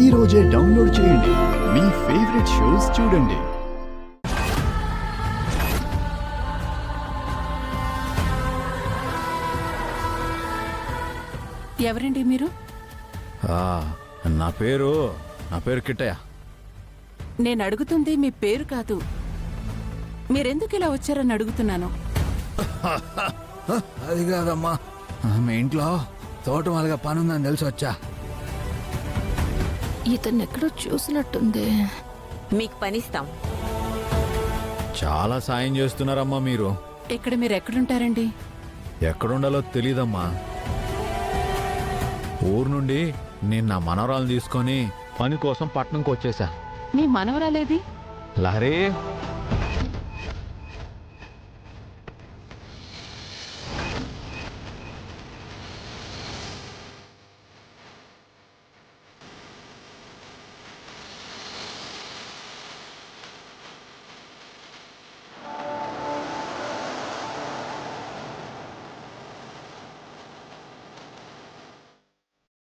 ఈ రోజే డౌన్లోడ్ చేయండి. మీ ఫేవరెట్ షోస్ చూడండి. ఎవరండి మీరు? నా పేరు కిట్టయ్య. నేను అడుగుతుంది మీ పేరు కాదు, మీరెందుకు ఇలా వచ్చారని అడుగుతున్నాను. అది కాదమ్మా, మీ ఇంట్లో తోటమాలుగా పనుందని తెలిసి వచ్చా. ఇతన్ని ఎక్కడో చూసినట్టుంది. మీకు పనిస్తాం. చాలా సాయం చేస్తున్నారమ్మా మీరు. ఇక్కడ మీరు ఎక్కడుంటారండి? ఎక్కడుండాలో తెలీదమ్మా. ఊరు నుండి నేను నా మనవరాలను తీసుకొని పని కోసం పట్నంకి వచ్చేసా. మీ మనవరాలేది? లహరి,